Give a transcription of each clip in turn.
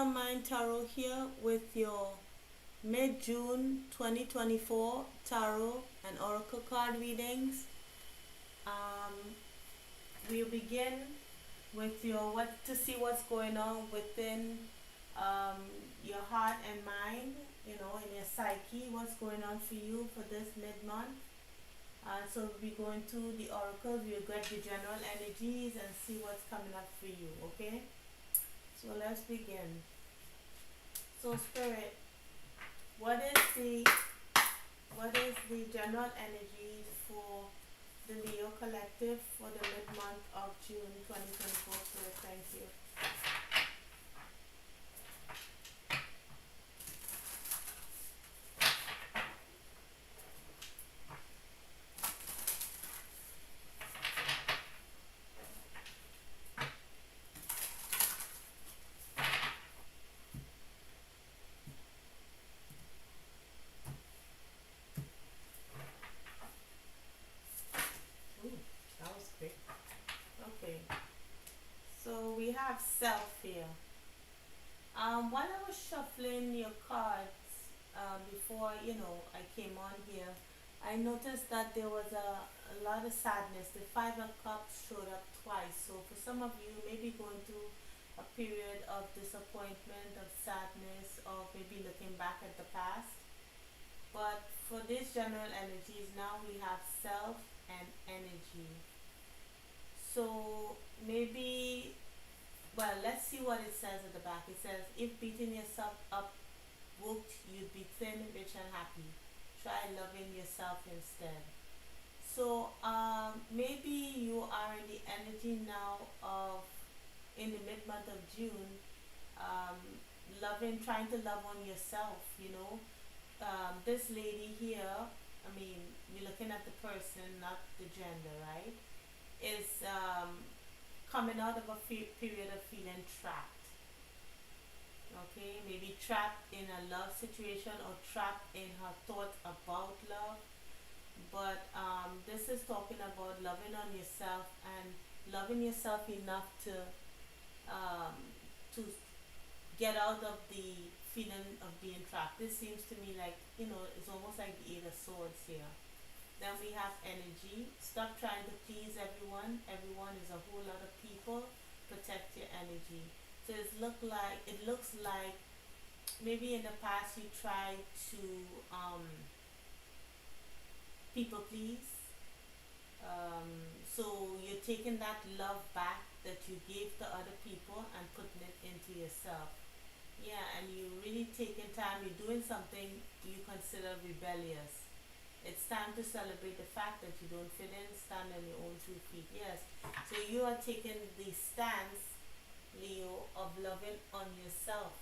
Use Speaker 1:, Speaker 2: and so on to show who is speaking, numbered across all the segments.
Speaker 1: Your Mind Tarot here with your mid-June 2024 tarot and oracle card readings. Um, we'll begin with your what to see what's going on within um, your heart and mind, in your psyche, what's going on for you for this mid-month. So we'll be going through the oracles, we'll get the general energies and see what's coming up for you, okay? So let's begin. So Spirit, what is the general energy for the Leo Collective for the mid-month of June 2024? Spirit, thank you. Ooh, that was quick. Okay. So we have self here. While I was shuffling your cards before I came on here, I noticed that there was a lot of sadness. The Five of Cups showed up twice. So for some of you, maybe going through a period of disappointment, of sadness, or maybe looking back at the past. But for these general energies, now we have self and energy. So maybe, well, let's see what it says at the back. It says, if beating yourself up would you'd be thin, rich, and happy. Try loving yourself instead. So maybe you are in the energy now of, in the mid-month of June, trying to love on yourself, this lady here, I mean, we're looking at the person, not the gender, right? Is coming out of a period of feeling trapped. Okay, maybe trapped in a love situation or trapped in her thoughts about love. But this is talking about loving on yourself and loving yourself enough um, to get out of the feeling of being trapped. This seems to me like, it's almost like the Eight of Swords here. Then we have energy. Stop trying to please everyone. Everyone is a whole lot of people. Protect your energy. So it looks like maybe in the past you tried to people please. So you're taking that love back that you gave to other people and putting it into yourself. Yeah, and you really taking time. You're doing something you consider rebellious. It's time to celebrate the fact that you don't fit in, stand on your own 2 feet. Yes. So you are taking the stance, Leo, of loving on yourself.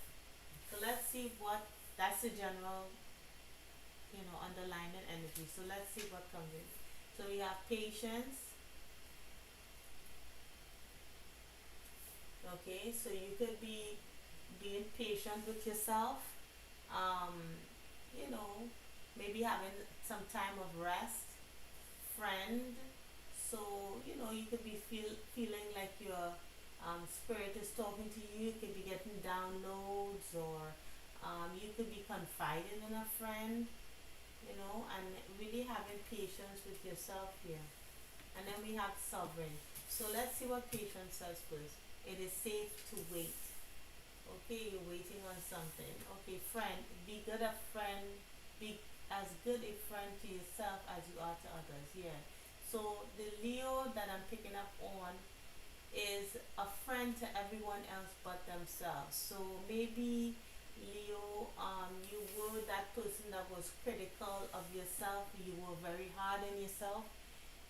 Speaker 1: So let's see what that's the general, underlying energy. So let's see what comes in. So we have patience. Okay, so you could be being patient with yourself. Um, maybe having some time of rest. Friend. So you could be feeling like your spirit is talking to you. You could be getting downloads, or you could be confiding in a friend, and really having patience with yourself here. And then we have sovereign. So let's see what patience says first. It is safe to wait. Okay, you're waiting on something. Okay, friend, be good a friend, be as good a friend to yourself as you are to others. Yeah. So the Leo that I'm picking up on is a friend to everyone else but themselves. So maybe Leo, you were that person that was critical of yourself. You were very hard on yourself.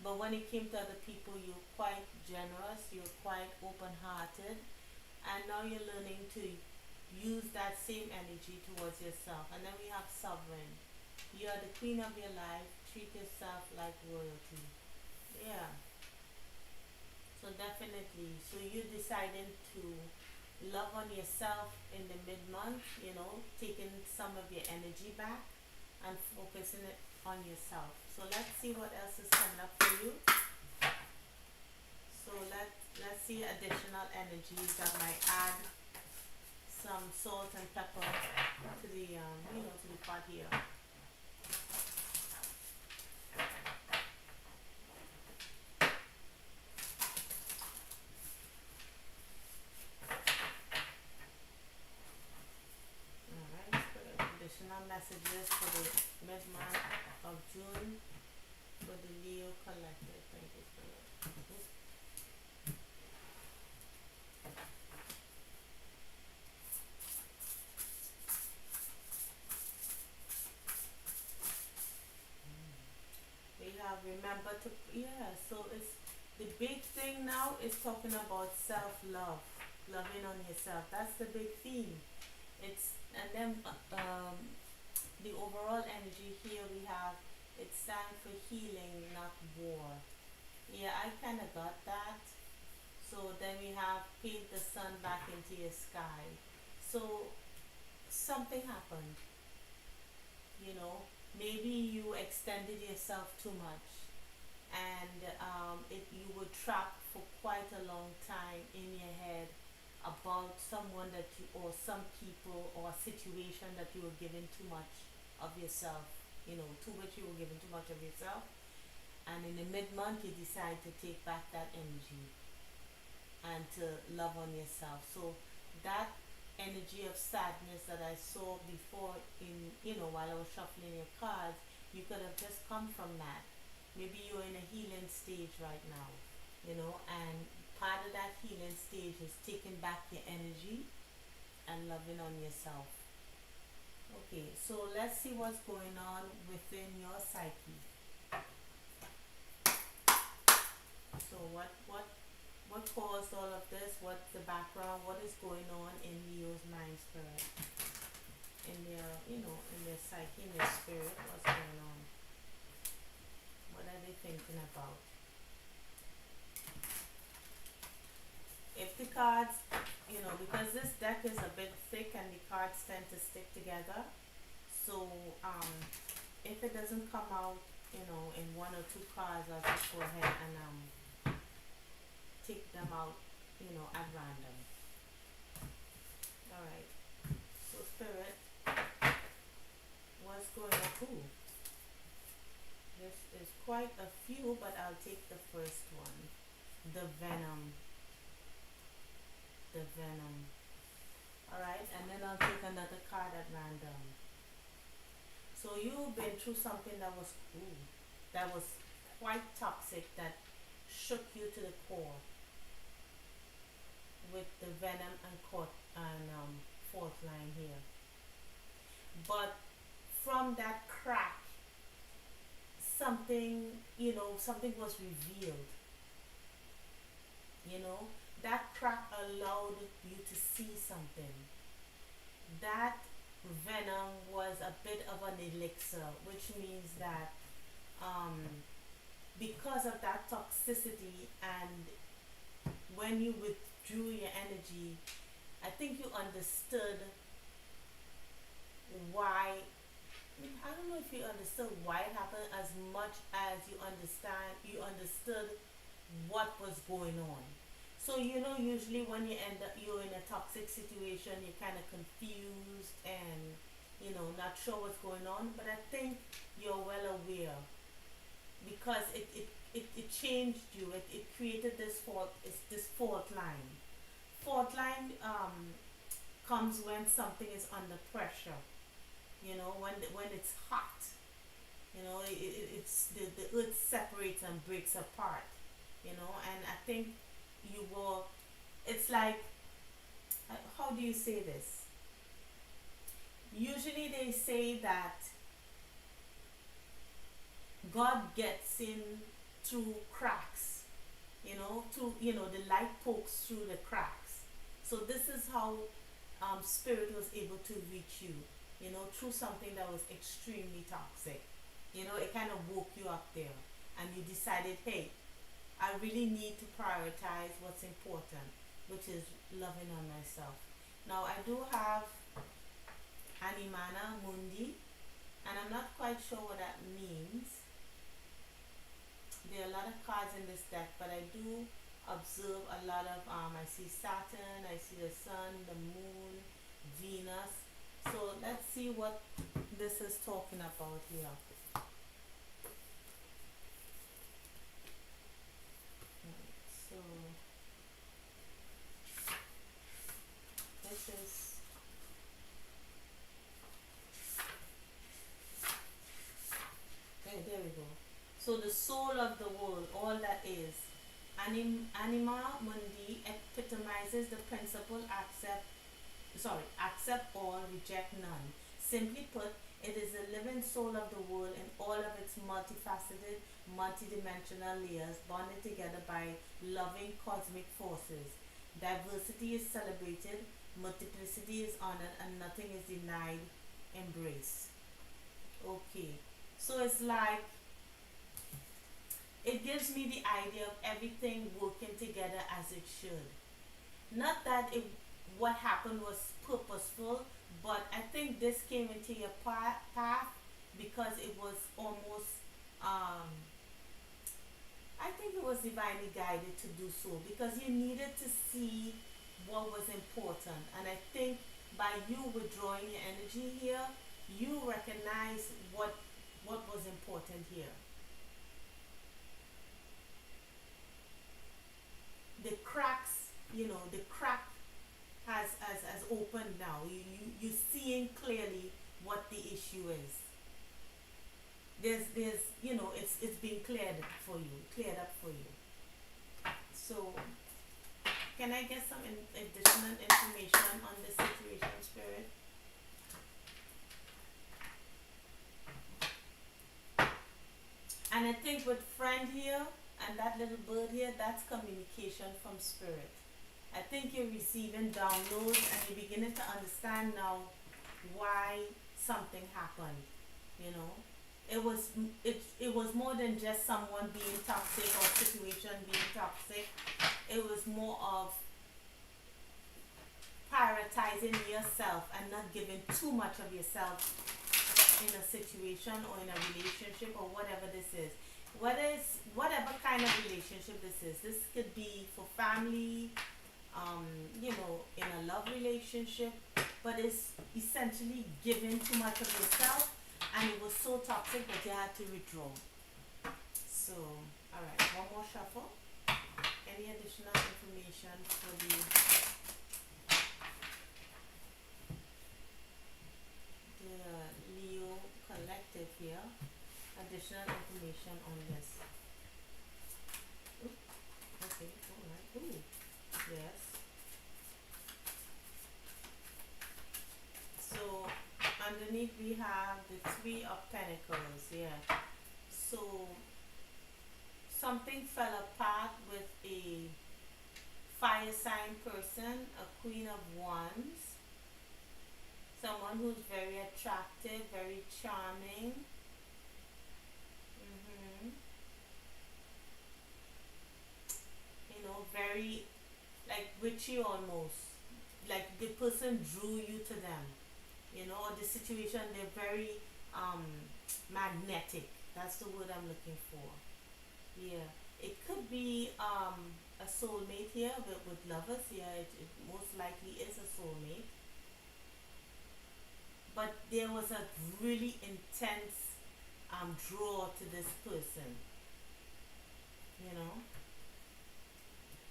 Speaker 1: But when it came to other people, you're quite generous. You're quite open-hearted. And now you're learning to use that same energy towards yourself. And then we have sovereign. You are the queen of your life. Treat yourself like royalty. Yeah. So definitely. So you're deciding to love on yourself in the mid-month, taking some of your energy back and focusing it on yourself. So let's see what else is coming up for you. So let's see additional energies that might add some salt and pepper to the to the pot here. Alright, so additional messages for the mid-month of June for the Leo collective. Thank you, Spirit. We have remember to, yeah, so it's the big thing now is talking about self-love, loving on yourself. That's the big theme. It's and then the overall energy here we have, it's time for healing, not war. Yeah, I kind of got that. So then we have paint the sun back into your sky. So something happened, you know. Maybe you extended yourself too much, and you were trapped for quite a long time in your head about someone that you, or some people, or a situation that you were giving too much of yourself. You know, too much, you were giving too much of yourself, and in the mid-month you decide to take back that energy and to love on yourself. So that energy of sadness that I saw before, in while I was shuffling your cards, you could have just come from that. Maybe you're in a healing stage right now, and part of that healing stage is taking back your energy and loving on yourself. Okay, so let's see what's going on within your psyche. So what caused all of this? What's the background? What is going on in Leo's mind, spirit? In their, in their psyche, in their spirit, what's going on? What are they thinking about? If the cards, because this deck is a bit thick and the cards tend to stick together, so if it doesn't come out, in one or two cards, I'll just go ahead and take them out, at random. Alright. So spirit, what's going on? Ooh. This is quite a few, but I'll take the first one. The venom. The venom. Alright, and then I'll take another card at random. So you've been through something that was quite toxic, that shook you to the core, with the venom and court and fourth line here. But from that crack, something was revealed. That crack allowed you to see something. That venom was a bit of an elixir, which means that because of that toxicity, and when you withdrew your energy, I think you understood why. I don't know if you understood why it happened as much as you understood what was going on. So usually when you're in a toxic situation, you're kind of confused and not sure what's going on. But I think you're well aware, because it changed you. It created this fault line. Fault line comes when something is under pressure. When it's hot. It's the earth separates and breaks apart. And I think you will. It's like, how do you say this? Usually they say that God gets in through cracks, the light pokes through the cracks. So this is how spirit was able to reach you, through something that was extremely toxic. It kind of woke you up there, and you decided, hey, I really need to prioritize what's important, which is loving on myself. Now I do have Animana Mundi, and I'm not quite sure what that means. There are a lot of cards in this deck, but I do observe a lot of I see Saturn, I see the sun, the moon, Venus. So let's see what this is talking about here. So this is, there we go. So the soul of the world, all that is. Anima mundi epitomizes the principle accept all, reject none. Simply put, it is the living soul of the world in all of its multifaceted, multidimensional layers bonded together by loving cosmic forces. Diversity is celebrated, multiplicity is honored, and nothing is denied embrace. Okay, so it's like it gives me the idea of everything working together as it should. Not that it what happened was purposeful, but I think this came into your path because it was almost um I think it was divinely guided to do so because you needed to see what was important, and I think by you withdrawing your energy here, you recognize what was important here. The cracks, the crack has opened now. You're seeing clearly what the issue is. There's it's been cleared up for you. So can I get some additional information on the situation, spirit? And I think with friend here and that little bird here, that's communication from spirit. I think you're receiving downloads and you're beginning to understand now why something happened. You know, it was more than just someone being toxic or situation being toxic. It was more of prioritizing yourself and not giving too much of yourself in a situation or in a relationship or whatever this is. Whether it's whatever kind of relationship this could be for family, um, in a love relationship, but it's essentially giving too much of yourself and it was so toxic that you had to withdraw. So, alright, one more shuffle. Any additional information for the Leo collective here? Additional information on this. Oop, okay, alright. Ooh, yes. So underneath we have the Three of Pentacles, yeah. So something fell apart with a fire sign person, a Queen of Wands, someone who's very attractive, very charming. Very like witchy almost. Like the person drew you to them, or the situation, they're very um magnetic. That's the word I'm looking for. Yeah. It could be a soulmate here with lovers. Yeah, it most likely is a soulmate. But there was a really intense draw to this person, you know.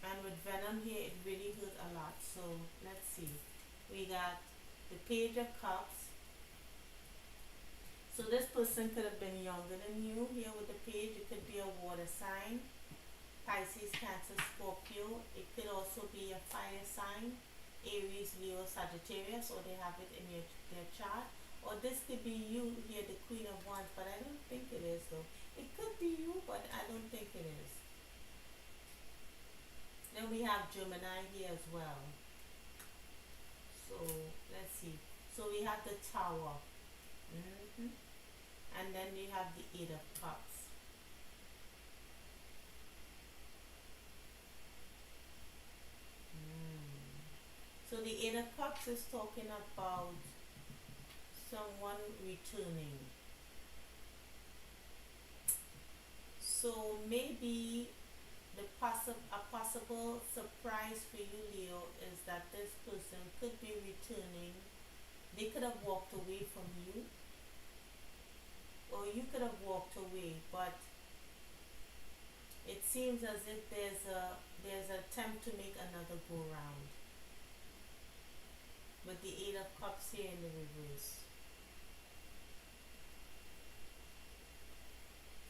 Speaker 1: And with Venom here, it really hurt a lot. So let's see. We got the Page of Cups. So this person could have been younger than you here with the page. It could be a water sign, Pisces, Cancer, Scorpio. It could also be a fire sign, Aries, Leo, Sagittarius, or they have it in their chart. Or this could be you here, the Queen of Wands, but I don't think it is though. It could be you, but I don't think it is. Then we have Gemini here as well. So let's see. So we have the Tower. And then we have the Eight of Cups. So the Eight of Cups is talking about someone returning. So maybe A possible surprise for you, Leo, is that this person could be returning. They could have walked away from you, or you could have walked away, but it seems as if there's an attempt to make another go round with the Eight of Cups here in the reverse.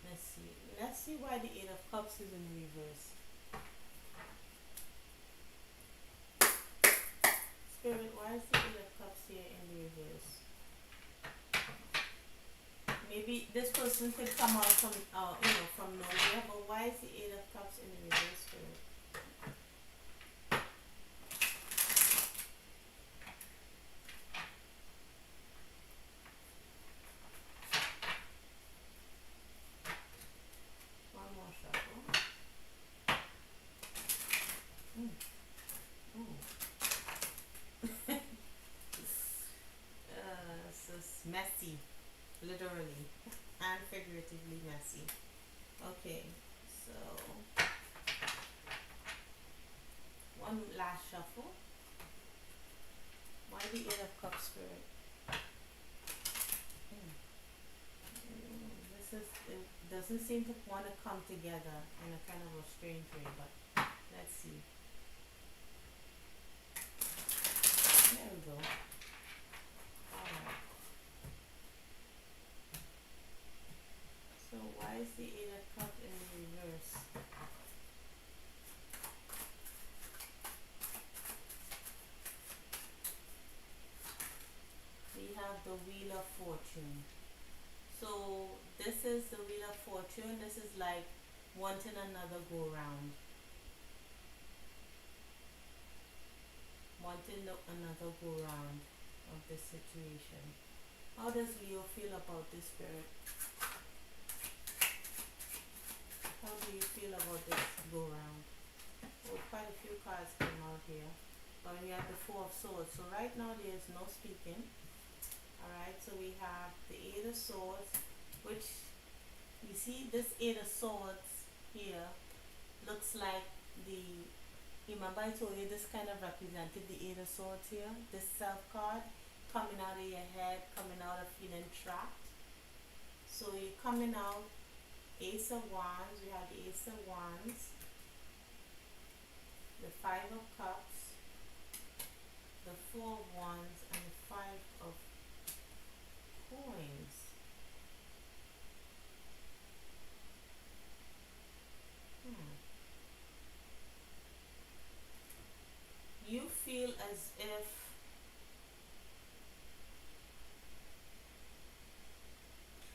Speaker 1: Let's see. Let's see why the Eight of Cups is in reverse. Spirit, why is the Eight of Cups here in the reverse? Maybe this person could come out from, from nowhere, but why is the Eight of Cups in the reverse, Spirit? One more shuffle. Mm. This is messy, literally and figuratively messy. Okay, so one last shuffle. Why the Eight of Cups, Spirit? Mm. This is, it doesn't seem to want to come together in a kind of a strange way, but let's see. There we go. Alright. So why is the Eight of Cups in the reverse? We have the Wheel of Fortune. So this is the Wheel of Fortune. This is like wanting another go round. Wanting another go round of this situation. How does Leo feel about this, Spirit? How do you feel about this go round? Oh, quite a few cards came out here. But we have the Four of Swords. So right now there is no speaking. Alright, so we have the Eight of Swords, which you see this Eight of Swords here looks like the, remember I told you this kind of represented the Eight of Swords here, this Self card coming out of your head, coming out of feeling trapped. So you're coming out Ace of Wands, we have the Ace of Wands, the Five of Cups, the Four of Wands, and the Five of Coins. You feel as if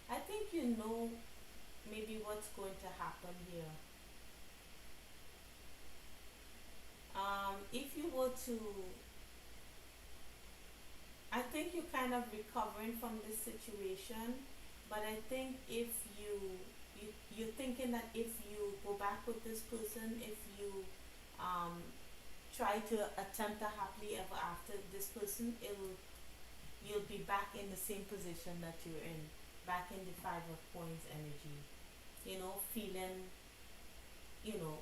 Speaker 1: I think you know maybe what's going to happen here. If you were to, I think you're kind of recovering from this situation, but I think if you're thinking that if you go back with this person, if you um, try to attempt a happily ever after this person, you'll be back in the same position that you're in, back in the Five of Coins energy. You know, feeling, you know,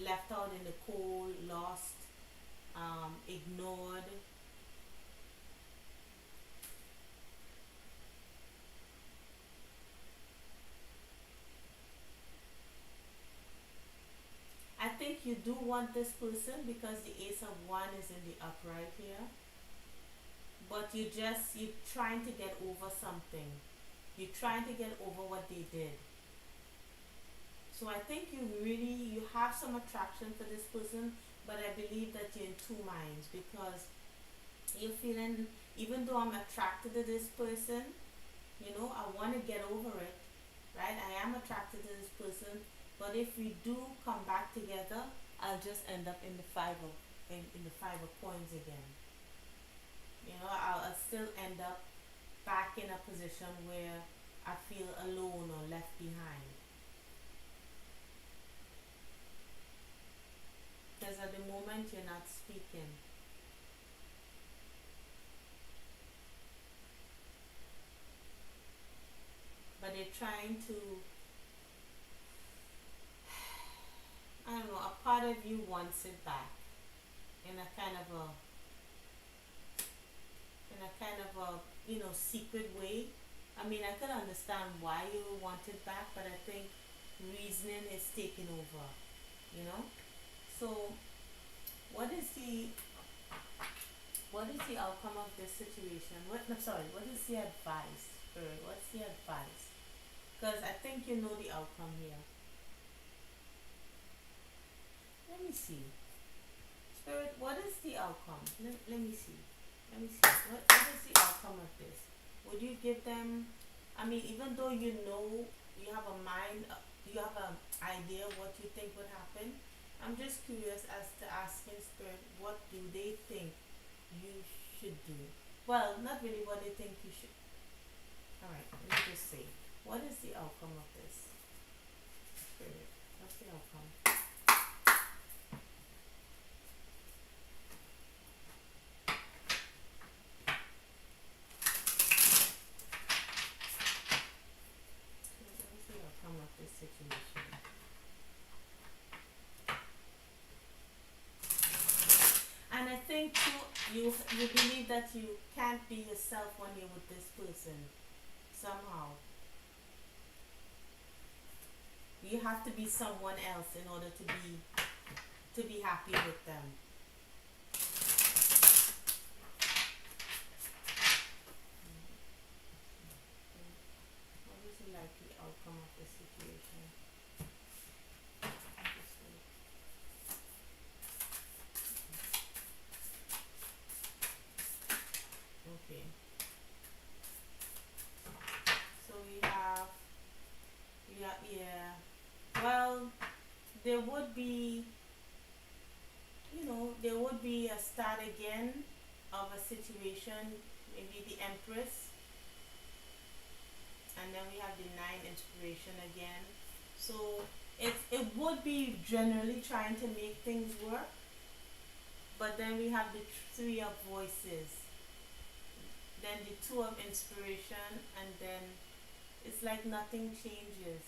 Speaker 1: left out in the cold, lost, ignored. I think you do want this person because the Ace of One is in the upright here. But you're trying to get over something. You're trying to get over what they did. So I think you have some attraction for this person, but I believe that you're in two minds because you're feeling, even though I'm attracted to this person, you know, I want to get over it, right? I am attracted to this person, but if we do come back together, I'll just end up in the in the Five of Coins again. You know, I'll still end up back in a position where I feel alone or left behind. Because at the moment you're not speaking. But they're trying to, I don't part of you wants it back in a kind of a secret way. I mean, I could understand why you would want it back, but I think reasoning is taking over, you know? So what is the outcome of this situation? What is the advice, Spirit? What's the advice? Because I think you know the outcome here. Let me see. Spirit, what is the outcome? Let me see. Let me see. What is the outcome of this? Would you give them, I mean, even though you know, you have a mind, you have an idea of what you think would happen, I'm just curious as to asking Spirit, what do they think you should do? Well, not really what they think you should. Alright, let me just say, what is the outcome of this? Spirit, what's the outcome? What is the outcome of this situation? And I think too, you believe that you can't be yourself when you're with this person. Somehow, you have to be someone else in order to be happy with them. What is the likely outcome of this situation? Okay. So yeah. Well, there would be, there would be a start again of a situation, maybe the Empress, and then we have the Nine Inspiration again. So it would be generally trying to make things work, but then we have the Three of Voices, then the Two of Inspiration, and then it's like nothing changes.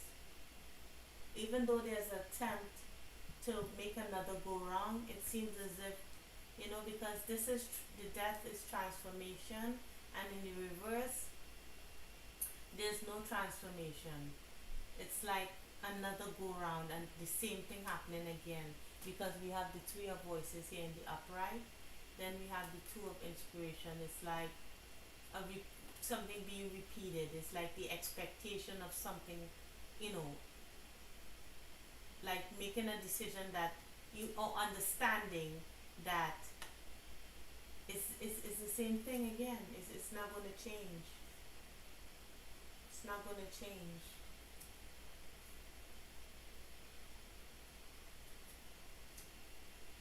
Speaker 1: Even though there's an attempt to make another go wrong, it seems as if, because the death is transformation, and in the reverse, there's no transformation. It's like another go round and the same thing happening again, because we have the Three of Voices here in the upright, then we have the Two of Inspiration. It's like something being repeated. It's like the expectation of something, you know, like making a decision that you or understanding that it's the same thing again. It's not going to change. It's not going to change.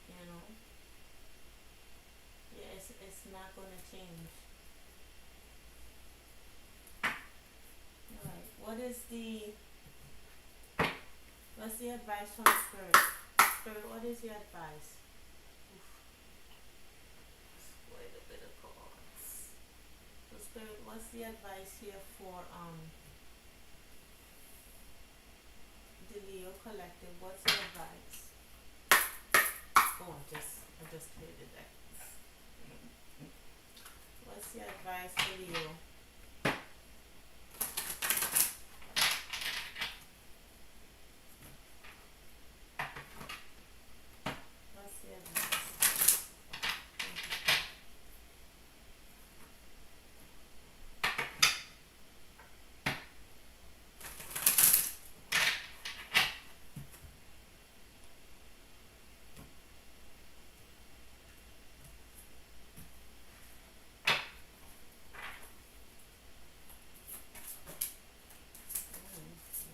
Speaker 1: You know? Yeah, it's not going to change. Alright, what's the advice from Spirit? Spirit, what is the advice? Quite a bit of cards. So Spirit, what's the advice here for the Leo Collective? What's the advice? Oh, I just cleared the deck. What's the advice for Leo? What's the advice?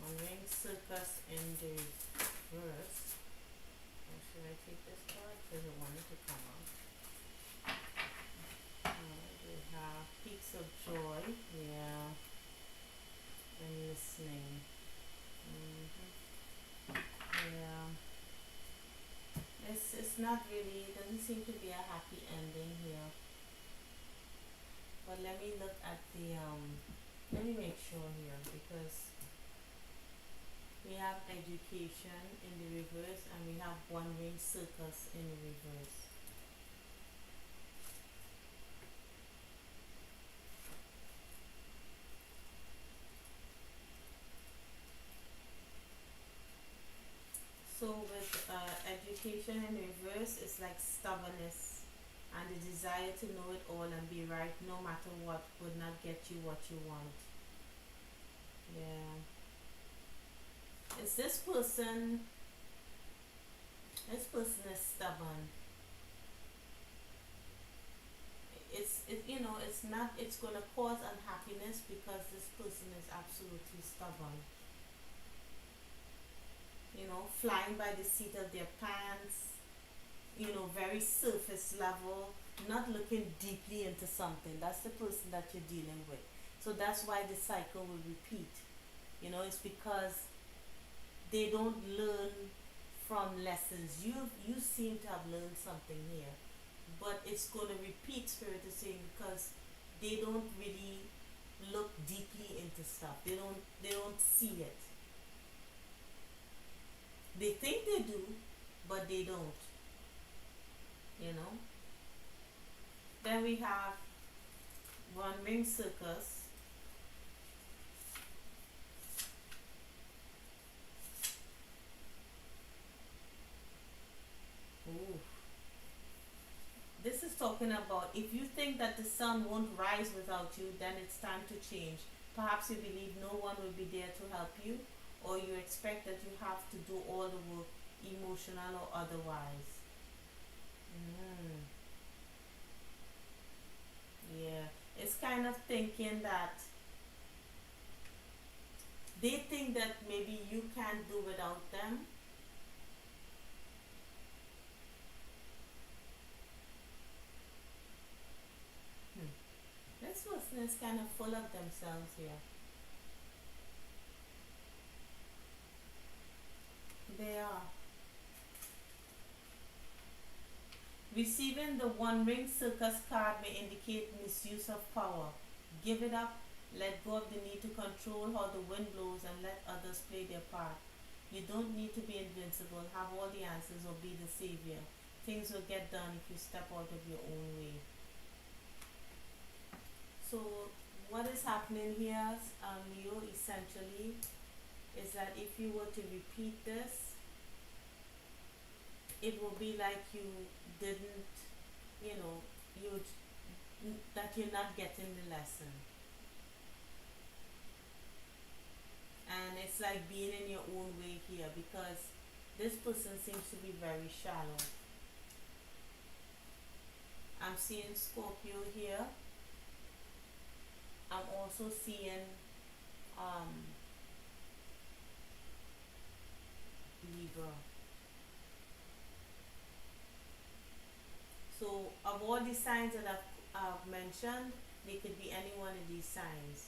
Speaker 1: One ring circus in the verse. Or should I take this card? Because I wanted to come out. We have peaks of joy, yeah, and listening. Yeah. It's not really, it doesn't seem to be a happy ending here. But let me look at the let me make sure here, because We have education in the reverse, and we have one ring circus in the reverse. So with education in reverse, it's like stubbornness and the desire to know it all and be right no matter what would not get you what you want. Yeah. It's this person is stubborn. It's not, it's gonna cause unhappiness because this person is absolutely stubborn. Flying by the seat of their pants, very surface level, not looking deeply into something. That's the person that you're dealing with. So that's why the cycle will repeat. It's because they don't learn from lessons. You seem to have learned something here, but it's going to repeat, Spirit is saying, because they don't really look deeply into stuff. They don't see it. They think they do, but they don't. You know. Then we have one ring circus. Ooh. This is talking about if you think that the sun won't rise without you, then it's time to change. Perhaps you believe no one will be there to help you, or you expect that you have to do all the work, emotional or otherwise. Mm, yeah, it's kind of thinking that they think that maybe you can't do without them. Hmm. This person is kind of full of themselves here. They are. Receiving the one ring circus card may indicate misuse of power. Give it up, let go of the need to control how the wind blows, and let others play their part. You don't need to be invincible, have all the answers, or be the savior. Things will get done if you step out of your own way. So, what is happening here, Leo, essentially, is that if you were to repeat this, it will be like you didn't, you know, you that you're not getting the lesson. And it's like being in your own way here because this person seems to be very shallow. I'm seeing Scorpio here. I'm also seeing um, Libra. So, of all the signs that I've mentioned, they could be any one of these signs.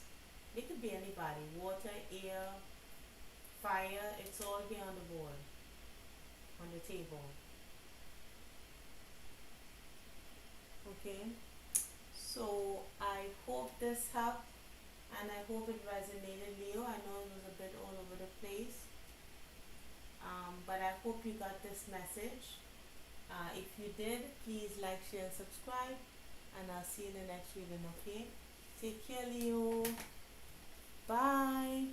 Speaker 1: They could be anybody: water, air, fire. It's all here on the board, on the table. Okay? So, I hope this helped and I hope it resonated, Leo. I know it was a bit all over the place, but I hope you got this message. If you did, please like, share, and subscribe, and I'll see you in the next reading, okay? Take care, Leo. Bye.